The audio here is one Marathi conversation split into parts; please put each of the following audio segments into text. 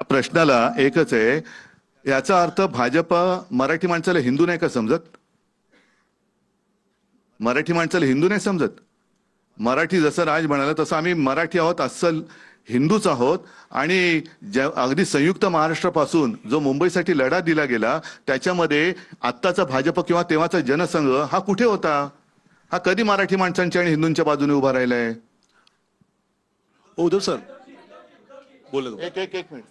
प्रश्नाला एकच आहे, याचा अर्थ भाजप मराठी माणसाला हिंदू नाही का समजत? मराठी माणसाला हिंदू नाही समजत? मराठी जसं राज म्हणाला तसं आम्ही मराठी आहोत, अस्सल हिंदूच आहोत. आणि अगदी संयुक्त महाराष्ट्रापासून जो मुंबईसाठी लढा दिला गेला त्याच्यामध्ये आत्ताचा भाजप किंवा तेव्हाचा जनसंघ हा कुठे होता? हा कधी मराठी माणसांच्या आणि हिंदूंच्या बाजूने उभा राहिलाय? उद्धव सर बोला. एक एक एक मिनिट.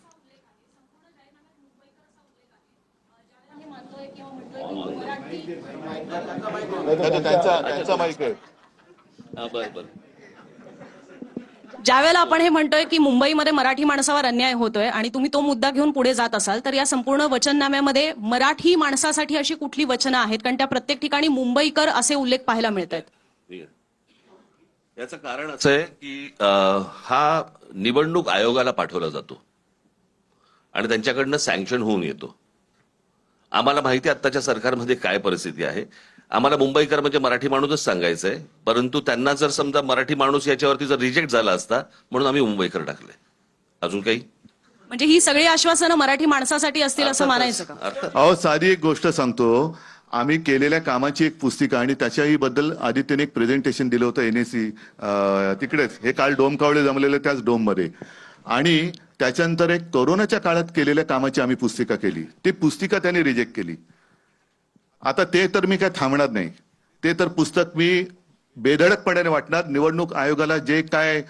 त्यांचा माईक आहे. ज्यावेळेला आपण हे म्हणतोय की मुंबईमध्ये मराठी माणसावर अन्याय होतोय आणि तुम्ही तो मुद्दा घेऊन पुढे जात असाल तर या संपूर्ण वचननाम्यामध्ये मराठी माणसासाठी अशी कुठली वचनं आहेत? कारण त्या प्रत्येक ठिकाणी मुंबईकर असे उल्लेख पाहायला मिळत आहेत. याचं कारण असं आहे की हा निवडणूक आयोगाला पाठवला जातो आणि त्यांच्याकडनं सँक्शन होऊन येतो. आम्हाला माहिती आहे आत्ताच्या सरकारमध्ये काय परिस्थिती आहे. आम्हाला मुंबईकर म्हणजे मराठी माणूसच सांगायचं आहे, परंतु त्यांना जर समजा मराठी माणूस याच्यावरती जर रिजेक्ट झाला असता म्हणून आम्ही मुंबईकर टाकले. अजून काही? म्हणजे ही सगळी आश्वासनं मराठी माणसासाठी असतील असं मानायचं का? अहो, साधी एक गोष्ट सांगतो. आम्ही केलेल्या कामाची एक पुस्तिका आणि त्याच्याही बद्दल आदित्यने एक प्रेझेंटेशन दिलं होतं NAC तिकडेच. हे काल डोम कावळे जमलेलं त्याच डोम मध्ये. आणि त्याच्यानंतर एक कोरोनाच्या काळात केलेल्या कामाची आम्ही पुस्तिका केली. ती पुस्तिका त्यांनी रिजेक्ट केली. आता ते तर मी काय थांबणार नाही. ते तर पुस्तक मी बेधडकपणाने वाटणार. निवडणूक आयोगाला जे काय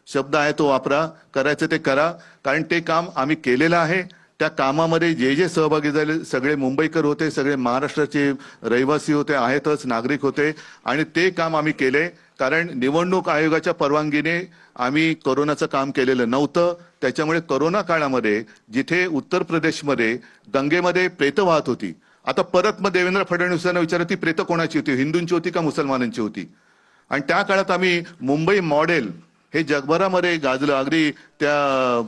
शब्द आहे तो वापरा, करायचं ते करा. कारण ते काम आम्ही केलेलं आहे. त्या कामामध्ये जे जे सहभागी झाले सगळे मुंबईकर होते, सगळे महाराष्ट्राचे रहिवासी होते, आहेतच, नागरिक होते. आणि ते काम आम्ही केले. कारण निवडणूक आयोगाच्या परवानगीने आम्ही कोरोनाचं काम केलेलं नव्हतं. त्याच्यामुळे कोरोना काळामध्ये जिथे उत्तर प्रदेशमध्ये दंगेमध्ये प्रेतं वाहत होती, आता परत मग देवेंद्र फडणवीसांना विचारलं ती प्रेतं कोणाची होती, हिंदूंची होती का मुसलमानांची होती? आणि त्या काळात आम्ही मुंबई मॉडेल हे जगभरामध्ये गाजलं. अगदी त्या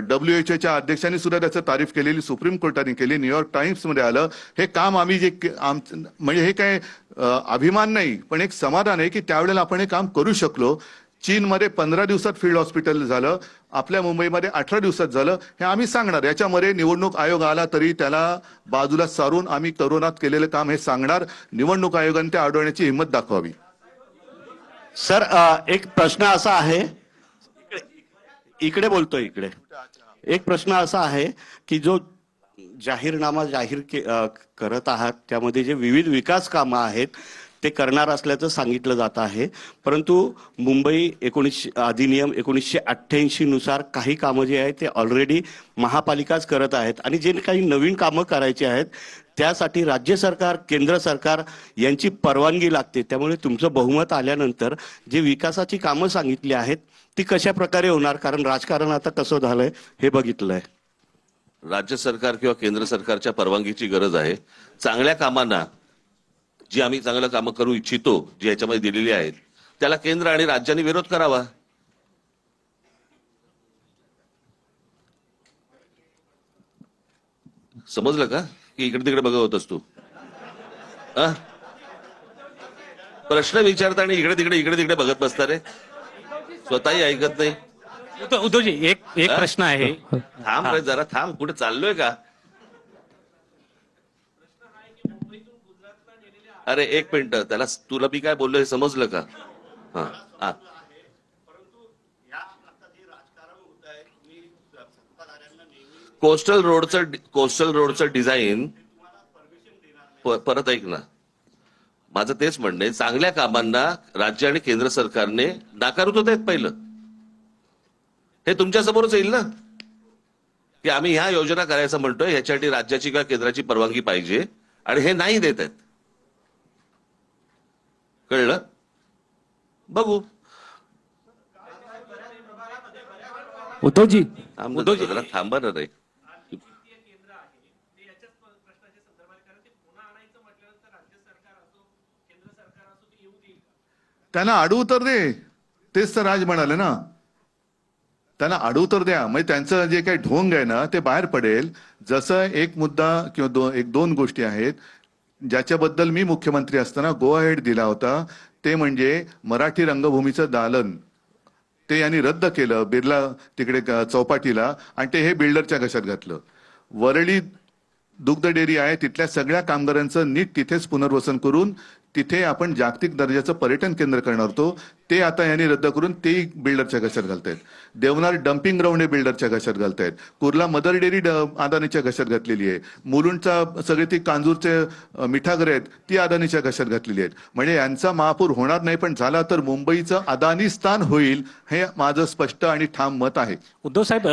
WHO अध्यक्षांनी सुद्धा त्याचं तारीफ केलेली, सुप्रीम कोर्टाने केली, न्यूयॉर्क टाइम्स मध्ये आलं. हे काम आम्ही जे म्हणजे हे काय अभिमान नाही पण एक समाधान आहे की त्यावेळेला आपण हे काम करू शकलो. चीनमध्ये 15 दिवसात फील्ड हॉस्पिटल झालं, आपल्या मुंबईमध्ये 18 दिवसात झालं. हे आम्ही सांगणार. याच्यामध्ये निवडणूक आयोग आला तरी त्याला बाजूला सारून आम्ही कोरोनात केलेलं काम हे सांगणार. निवडणूक आयोगाने ते अडवण्याची हिंमत दाखवावी. सर एक प्रश्न असा आहे, इकडे बोलतोय, इकडे एक प्रश्न असा आहे की जो जाहीरनामा करत आहात त्यामध्ये जे विविध विकास कामं आहेत ते करणार असल्याचं सांगितलं जात आहे. परंतु मुंबई अधिनियम 1988 नुसार काही कामं जी आहेत ते ऑलरेडी महापालिकाच करत आहेत आणि जे काही नवीन कामं करायची आहेत त्यासाठी राज्य सरकार, केंद्र सरकार यांची परवानगी लागते. त्यामुळे तुमचं बहुमत आल्यानंतर जे विकासाची कामं सांगितली आहेत ती कशा प्रकारे होणार? कारण राजकारण आता कसं झालंय हे बघितलंय. राज्य सरकार किंवा केंद्र सरकारच्या परवानगीची गरज आहे. चांगल्या कामांना, जी आम्ही चांगलं कामं करू इच्छितो, जी याच्यामध्ये दिलेली आहेत, त्याला केंद्र आणि राज्यांनी विरोध करावा. समजलं का? की इकडे तिकडे बघत होतस तू? प्रश्न विचारता आणि इकडे तिकडे बघत बसता रे. स्वतःही ऐकत नाही. उद्धवजी एक प्रश्न आहे. थांब रे जरा, थांब. कुठे चाललोय का? अरे एक मिनिट, त्याला तुला मी काय बोललो हे समजलं का? हा. कोस्टल रोडचं डिझाईन परत ऐक ना. माझं तेच म्हणणं आहे, चांगल्या कामांना राज्य आणि केंद्र सरकारने नाकारत होते पहिलं. हे तुमच्या समोरच येईल ना की आम्ही ह्या योजना करायचं म्हणतोय, ह्याच्यासाठी राज्याची किंवा केंद्राची परवानगी पाहिजे आणि हे नाही देत आहेत. कळलं? बघू. उद्धवजी थांबा ना रे. त्यांना आडू उत्तर दे. तेच तर राज म्हणाले ना, त्यांना आडू उत्तर द्या. म्हणजे त्यांचं जे काही ढोंग आहे ना ते बाहेर पडेल. जसं एक मुद्दा किंवा दोन गोष्टी आहेत ज्याच्याबद्दल मी मुख्यमंत्री असताना गो अहेड दिला होता, ते म्हणजे मराठी रंगभूमीचं दालन ते यांनी रद्द केलं बिर्ला तिकडे चौपाटीला, आणि ते हे बिल्डरच्या घशात घातलं. वरळी दुग्ध डेअरी आहे तिथल्या सगळ्या कामगारांचं नीट तिथेच पुनर्वसन करून तिथे आपण जागतिक दर्जाचं पर्यटन केंद्र करणार होतो, ते आता यांनी रद्द करून तेही बिल्डरच्या घशात घालतायत. देवनार डम्पिंग ग्राउंड हे बिल्डरच्या घशात घालतायत. कुर्ला मदर डेअरी अदानीच्या घशात घातलेली आहे. मुलुंडचा सगळे ती कांजूरचे मिठागरे आहेत ती अदानीच्या घशात घातलेली आहेत. म्हणजे यांचा महापूर होणार नाही, पण झाला तर मुंबईचं अदानीस्तान होईल, हे माझं स्पष्ट आणि ठाम मत आहे. उद्धव साहेब